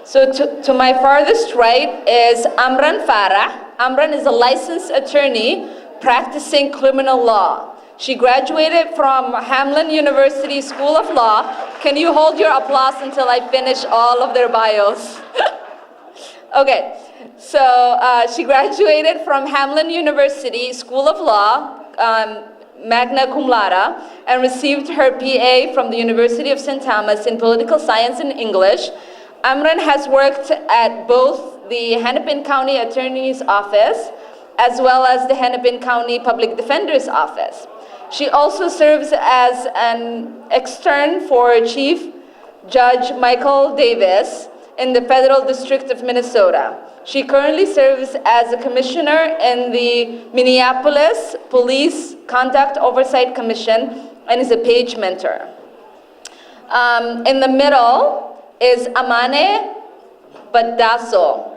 So to my farthest right is Amran Farah. Amran is a licensed attorney practicing criminal law. She graduated from Hamline University School of Law. Can you hold your applause until I finish all of their bios? Okay, so she graduated from Hamline University School of Law, magna cum laude, and received her PA from the University of St. Thomas in Political Science and English. Amran has worked at both the Hennepin County Attorney's Office as well as the Hennepin County Public Defender's Office. She also serves as an extern for Chief Judge Michael Davis in the Federal District of Minnesota. She currently serves as a commissioner in the Minneapolis Police Conduct Oversight Commission and is a PAGE mentor. In the middle is Amane Badasso.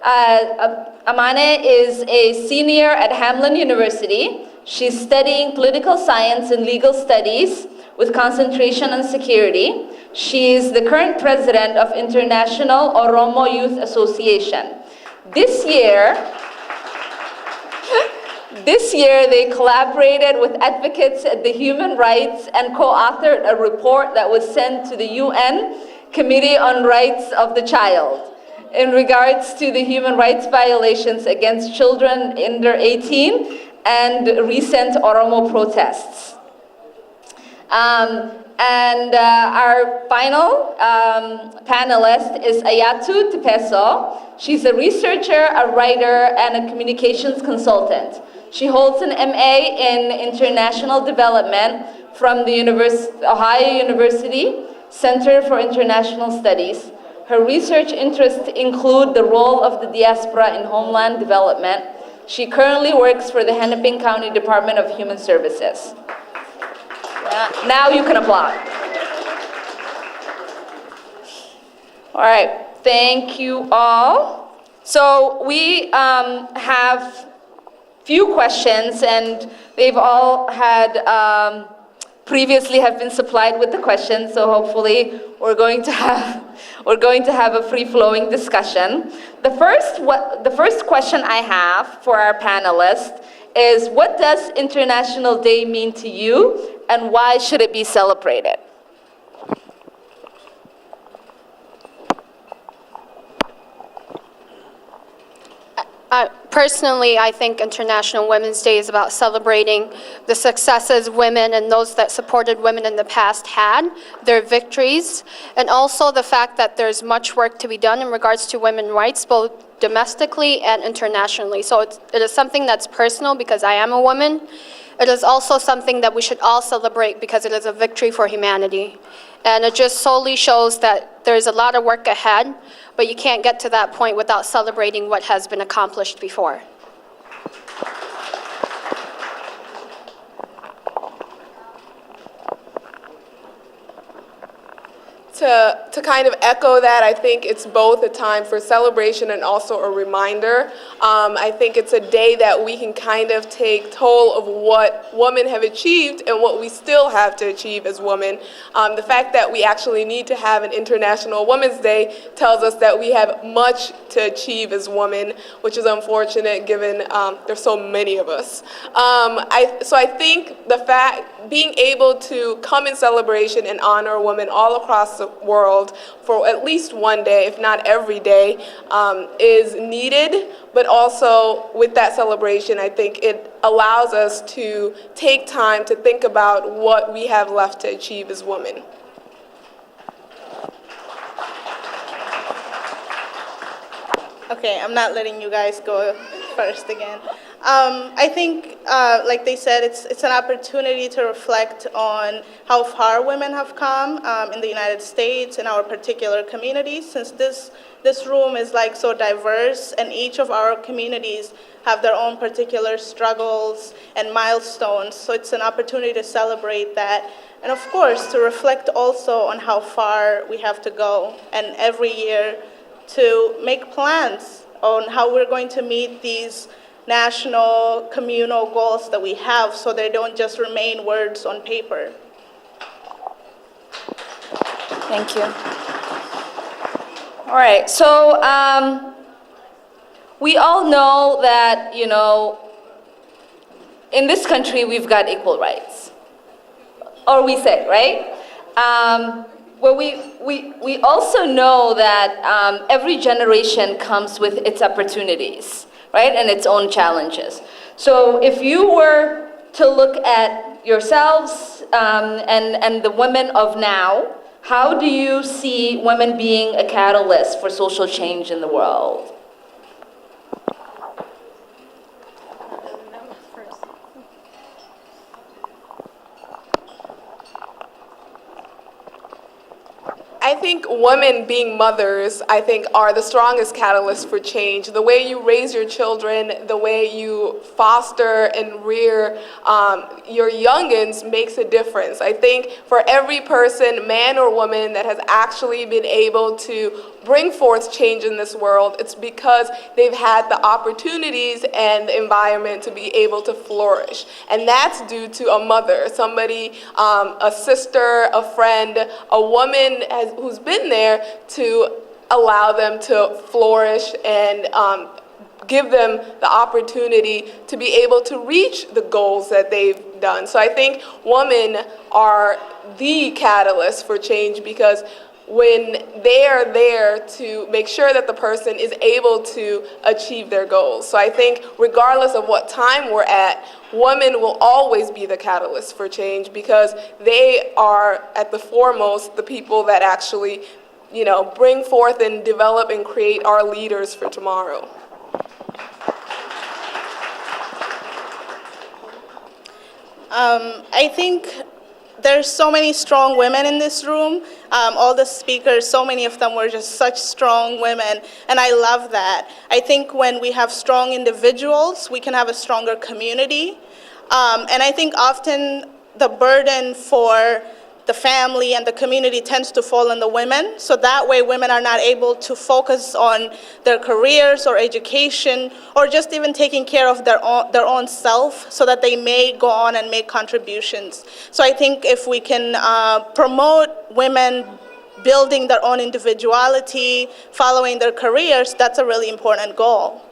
Amane is a senior at Hamline University. She's studying political science and legal studies with concentration on security. She is the current president of International Oromo Youth Association. This year, they collaborated with advocates at the Human Rights and co-authored a report that was sent to the UN Committee on Rights of the Child in regards to the human rights violations against children under 18 and recent Oromo protests. Our final panelist is Ayatu Tepeso. She's a researcher, a writer, and a communications consultant. She holds an MA in International Development from the Ohio University Center for International Studies. Her research interests include the role of the diaspora in homeland development. She currently works for the Hennepin County Department of Human Services. Now you can applaud. All right, thank you all. So we have few questions, and they've all had previously have been supplied with the questions. So hopefully we're going to have a free-flowing discussion. The first question I have for our panelists is, what does International Day mean to you, and why should it be celebrated? Personally, I think International Women's Day is about celebrating the successes women and those that supported women in the past had, their victories, and also the fact that there's much work to be done in regards to women's rights, both domestically and internationally. So it is something that's personal because I am a woman. It is also something that we should all celebrate because it is a victory for humanity. And it just solely shows that there's a lot of work ahead, but you can't get to that point without celebrating what has been accomplished before. To kind of echo that, I think it's both a time for celebration and also a reminder. I think it's a day that we can kind of take toll of what women have achieved and what we still have to achieve as women. The fact that we actually need to have an International Women's Day tells us that we have much to achieve as women, which is unfortunate given there's so many of us. So I think the fact being able to come in celebration and honor women all across the world for at least one day, if not every day, is needed. But also with that celebration, I think it allows us to take time to think about what we have left to achieve as women. Okay, I'm not letting you guys go first again. I think, like they said, it's an opportunity to reflect on how far women have come in the United States, in our particular communities, since this room is like so diverse, and each of our communities have their own particular struggles and milestones. So it's an opportunity to celebrate that. And of course, to reflect also on how far we have to go, and every year to make plans on how we're going to meet these national, communal goals that we have, so they don't just remain words on paper. Thank you. All right, so we all know that, in this country we've got equal rights. Or we say, right? Well, we also know that every generation comes with its opportunities, right? And its own challenges. So if you were to look at yourselves and the women of now, how do you see women being a catalyst for social change in the world? I think women being mothers, are the strongest catalyst for change. The way you raise your children, the way you foster and rear your youngins makes a difference. I think for every person, man or woman, that has actually been able to bring forth change in this world, it's because they've had the opportunities and the environment to be able to flourish. And that's due to a mother, somebody, a sister, a friend, a woman who's been there to allow them to flourish and give them the opportunity to be able to reach the goals that they've done. So I think women are the catalyst for change, because when they are there to make sure that the person is able to achieve their goals. So I think regardless of what time we're at, women will always be the catalyst for change, because they are at the foremost the people that actually, bring forth and develop and create our leaders for tomorrow. I think there's so many strong women in this room. All the speakers, so many of them were just such strong women, and I love that. I think when we have strong individuals, we can have a stronger community. And I think often the burden for the family and the community tends to fall on the women. So that way women are not able to focus on their careers or education, or just even taking care of their own self, so that they may go on and make contributions. So I think if we can promote women building their own individuality, following their careers, that's a really important goal.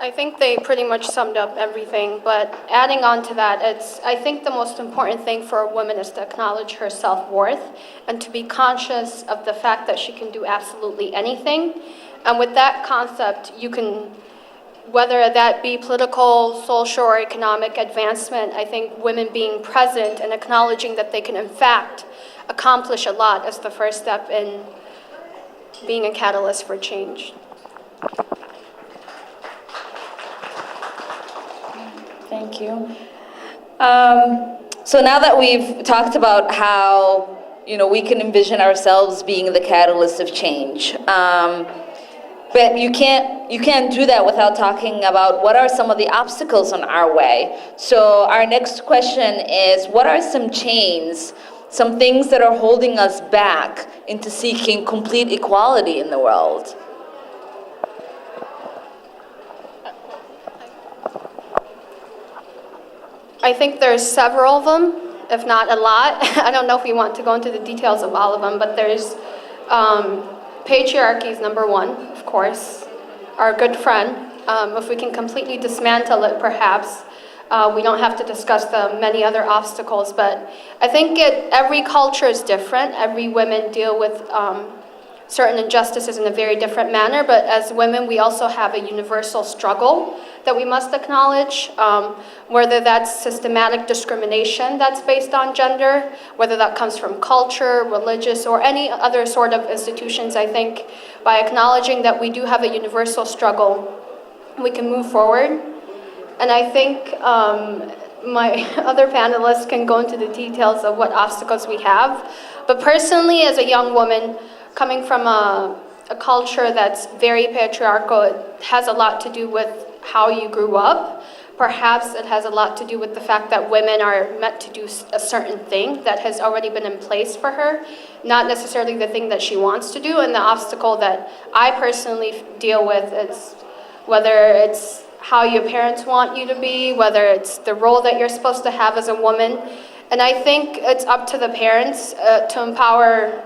I think they pretty much summed up everything, but adding on to that, I think the most important thing for a woman is to acknowledge her self-worth and to be conscious of the fact that she can do absolutely anything. And with that concept, you can, whether that be political, social, or economic advancement, I think women being present and acknowledging that they can, in fact, accomplish a lot is the first step in being a catalyst for change. Thank you. So now that we've talked about how, we can envision ourselves being the catalyst of change, but you can't do that without talking about what are some of the obstacles on our way. So our next question is, what are some chains, some things that are holding us back into seeking complete equality in the world? I think there's several of them, if not a lot. I don't know if we want to go into the details of all of them, but there's patriarchy is number one, of course, our good friend. If we can completely dismantle it, perhaps, we don't have to discuss the many other obstacles, but I think every culture is different. Every women deal with certain injustices in a very different manner, but as women, we also have a universal struggle that we must acknowledge, whether that's systematic discrimination that's based on gender, whether that comes from culture, religious, or any other sort of institutions. I think by acknowledging that we do have a universal struggle, we can move forward. And I think my other panelists can go into the details of what obstacles we have. But personally, as a young woman, coming from a culture that's very patriarchal, it has a lot to do with how you grew up. Perhaps it has a lot to do with the fact that women are meant to do a certain thing that has already been in place for her, not necessarily the thing that she wants to do. And the obstacle that I personally deal with is whether it's how your parents want you to be, whether it's the role that you're supposed to have as a woman. And I think it's up to the parents to empower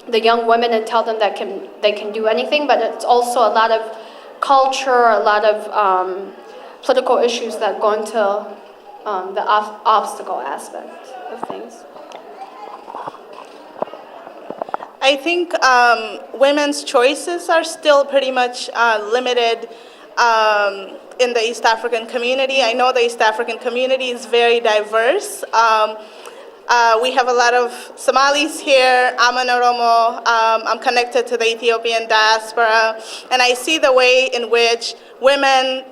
the young women and tell them that they can do anything, but it's also a lot of culture, a lot of political issues that go into the obstacle aspect of things. I think women's choices are still pretty much limited in the East African community. I know the East African community is very diverse. We have a lot of Somalis here. I'm an Oromo. I'm connected to the Ethiopian diaspora. And I see the way in which women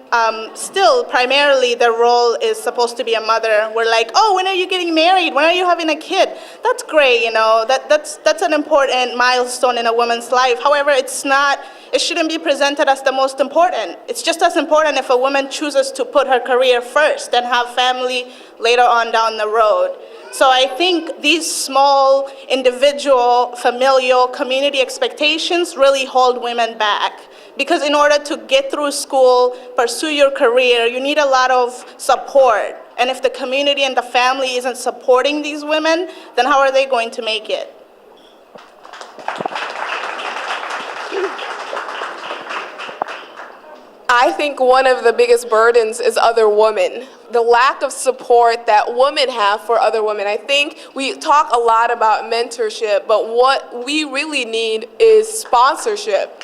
still primarily their role is supposed to be a mother. We're like, oh, when are you getting married? When are you having a kid? That's great, you know, that's an important milestone in a woman's life. However, it shouldn't be presented as the most important. It's just as important if a woman chooses to put her career first and have family later on down the road. So I think these small, individual, familial, community expectations really hold women back. Because in order to get through school, pursue your career, you need a lot of support. And if the community and the family isn't supporting these women, then how are they going to make it? I think one of the biggest burdens is other women. The lack of support that women have for other women. I think we talk a lot about mentorship, but what we really need is sponsorship.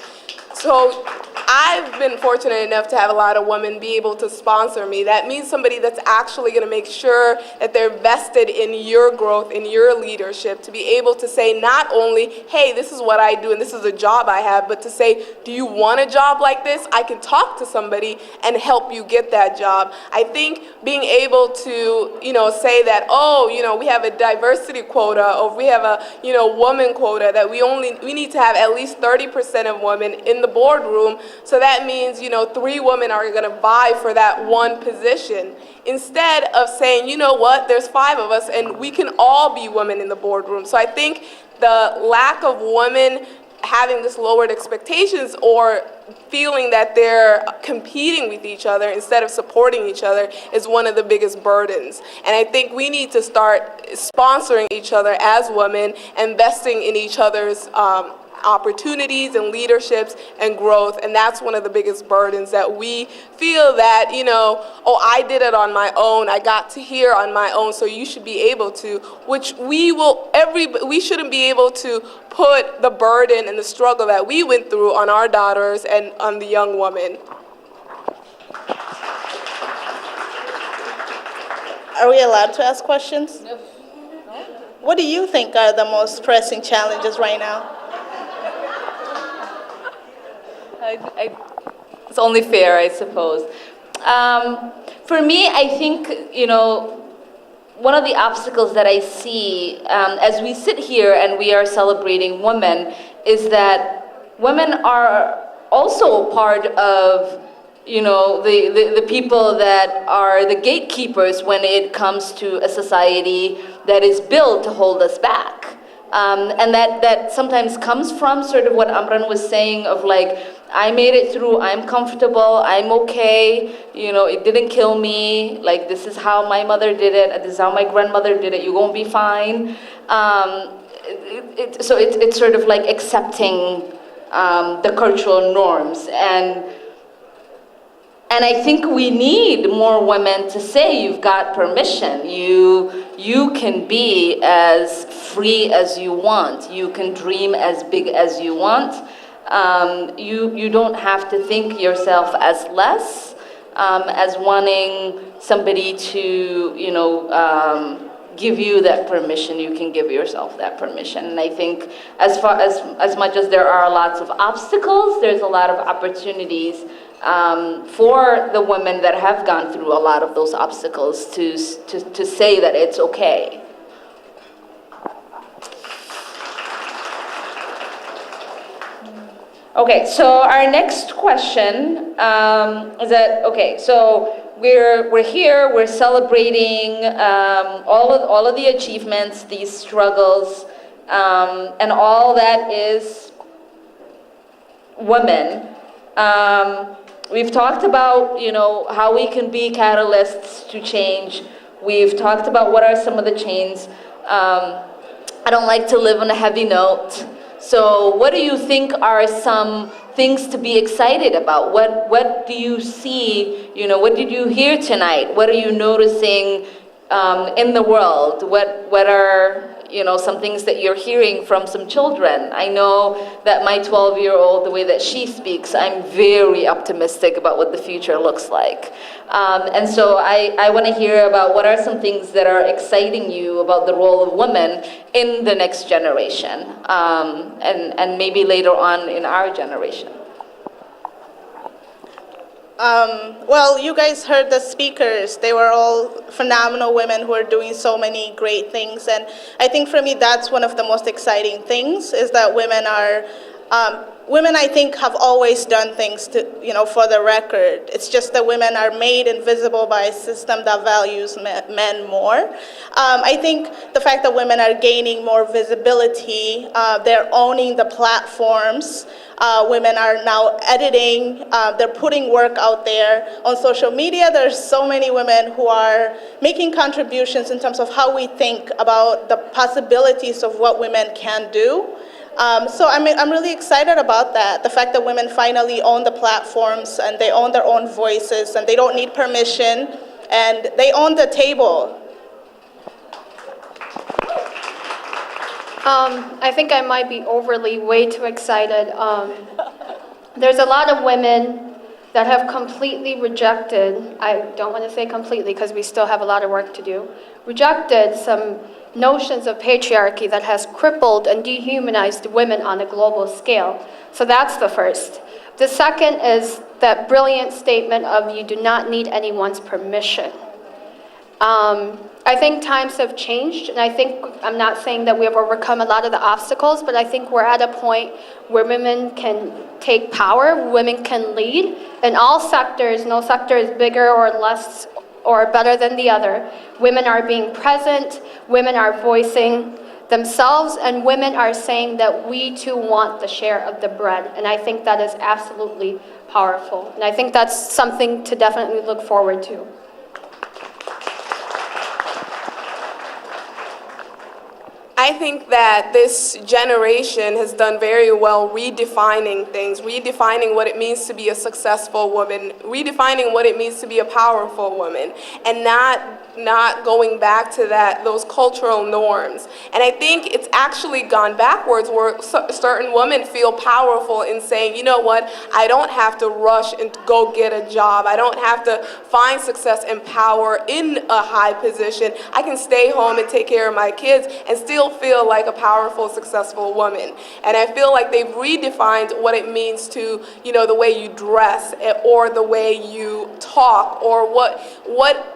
So I've been fortunate enough to have a lot of women be able to sponsor me. That means somebody that's actually going to make sure that they're vested in your growth, in your leadership, to be able to say not only, hey, this is what I do and this is a job I have, but to say, do you want a job like this? I can talk to somebody and help you get that job. I think being able to, say that, we have a diversity quota, or we have a, woman quota, that we need to have at least 30% of women in the boardroom. So that means, 3 women are going to vie for that one position. Instead of saying, you know what, there's 5 of us and we can all be women in the boardroom. So I think the lack of women having this lowered expectations or feeling that they're competing with each other instead of supporting each other is one of the biggest burdens. And I think we need to start sponsoring each other as women, investing in each other's opportunities and leaderships and growth, and that's one of the biggest burdens that we feel that, I did it on my own, I got to here on my own, so you should be able to, which we shouldn't be able to put the burden and the struggle that we went through on our daughters and on the young woman. Are we allowed to ask questions? No. What do you think are the most pressing challenges right now? It's only fair, I suppose. For me, I think, one of the obstacles that I see as we sit here and we are celebrating women is that women are also part of, the people that are the gatekeepers when it comes to a society that is built to hold us back. And that sometimes comes from sort of what Amran was saying of like, I made it through, I'm comfortable, I'm okay, it didn't kill me, like this is how my mother did it, this is how my grandmother did it, you're gonna be fine. So it's sort of like accepting the cultural norms. And I think we need more women to say you've got permission. You can be as free as you want. You can dream as big as you want. You don't have to think yourself as less, as wanting somebody to, give you that permission. You can give yourself that permission. And I think as much as there are lots of obstacles, there's a lot of opportunities for the women that have gone through a lot of those obstacles to say that it's okay. Okay, so our next question is that, okay, so we're here, we're celebrating all of the achievements, these struggles, and all that is women. We've talked about, how we can be catalysts to change We've talked about what are some of the changes. I don't like to live on a heavy note. So what do you think are some things to be excited about? What do you see, what did you hear tonight? What are you noticing in the world? What are, some things that you're hearing from some children? I know that my 12-year-old, the way that she speaks, I'm very optimistic about what the future looks like. And so I want to hear about what are some things that are exciting you about the role of women in the next generation, and maybe later on in our generation. Well, you guys heard the speakers. They were all phenomenal women who are doing so many great things. And I think for me, that's one of the most exciting things, is that women are, women I think have always done things to, for the record. It's just that women are made invisible by a system that values men more. I think the fact that women are gaining more visibility, they're owning the platforms. Women are now editing, they're putting work out there on social media. There's so many women who are making contributions in terms of how we think about the possibilities of what women can do. So I'm really excited about that. The fact that women finally own the platforms and they own their own voices and they don't need permission and they own the table. I think I might be overly way too excited. There's a lot of women that have completely rejected, I don't want to say completely because we still have a lot of work to do, rejected some notions of patriarchy that has crippled and dehumanized women on a global scale. So that's the first. The second is that brilliant statement of you do not need anyone's permission. I think times have changed, and I think, I'm not saying that we have overcome a lot of the obstacles, but I think we're at a point where women can take power, women can lead in all sectors. No sector is bigger or less or better than the other. Women are being present, women are voicing themselves, and women are saying that we too want the share of the bread, and I think that is absolutely powerful. And I think that's something to definitely look forward to. I think that this generation has done very well redefining things, redefining what it means to be a successful woman, redefining what it means to be a powerful woman, and not going back to those cultural norms. And I think it's actually gone backwards, where certain women feel powerful in saying, you know what, I don't have to rush and go get a job. I don't have to find success and power in a high position. I can stay home and take care of my kids and still feel like a powerful, successful woman. And I feel like they've redefined what it means to, the way you dress or the way you talk or what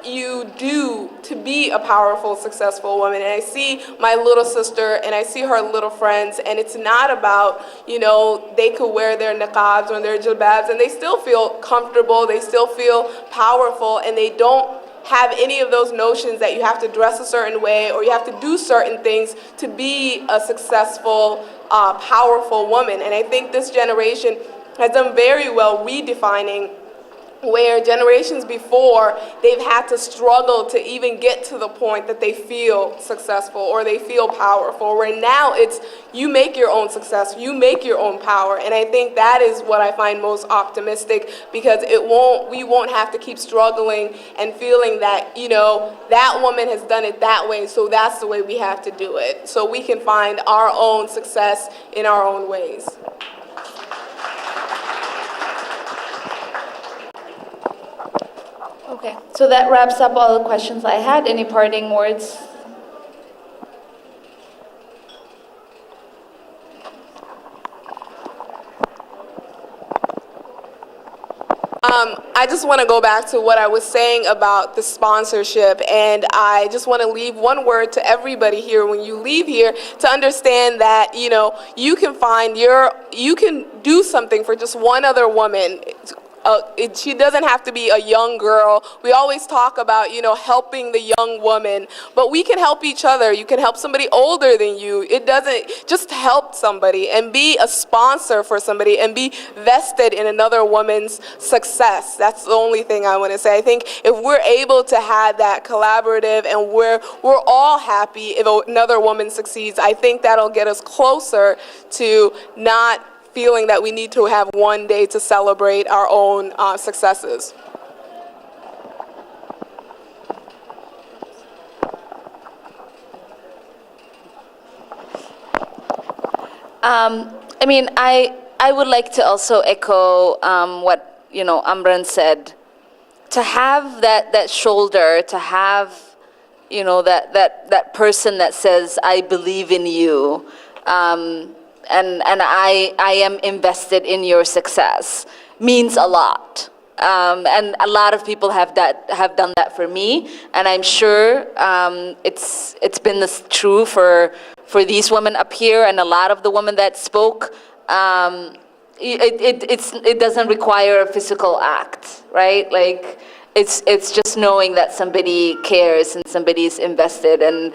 you do to be a powerful, successful woman. And I see my little sister and I see her little friends, and it's not about, they could wear their niqabs or their jilbabs and they still feel comfortable, they still feel powerful, and they don't have any of those notions that you have to dress a certain way or you have to do certain things to be a successful, powerful woman. And I think this generation has done very well redefining, where generations before, they've had to struggle to even get to the point that they feel successful or they feel powerful, where now it's you make your own success, you make your own power. And I think that is what I find most optimistic, because we won't have to keep struggling and feeling that, that woman has done it that way, so that's the way we have to do it. So we can find our own success in our own ways. Okay, so that wraps up all the questions I had. Any parting words? I just want to go back to what I was saying about the sponsorship, and I just want to leave one word to everybody here when you leave here, to understand that, you can do something for just one other woman she doesn't have to be a young girl. We always talk about, helping the young woman, but we can help each other. You can help somebody older than you. It doesn't, just help somebody and be a sponsor for somebody and be vested in another woman's success. That's the only thing I want to say. I think if we're able to have that collaborative and we're all happy if another woman succeeds, I think that'll get us closer to not feeling that we need to have one day to celebrate our own successes. I would like to also echo what Amran said. To have that shoulder, to have that person that says, "I believe in you," and I am invested in your success, means a lot. And a lot of people have done that for me, and I'm sure it's been true for these women up here and a lot of the women that spoke. It doesn't require a physical act, right? Like it's just knowing that somebody cares and somebody's invested, and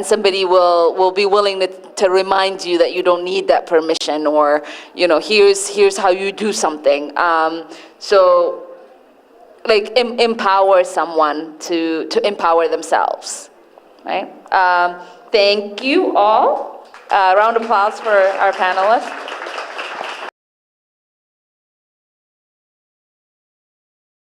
somebody will be willing to remind you that you don't need that permission, or here's how you do something. So like empower someone to empower themselves, right? Thank you all. Round of applause for our panelists.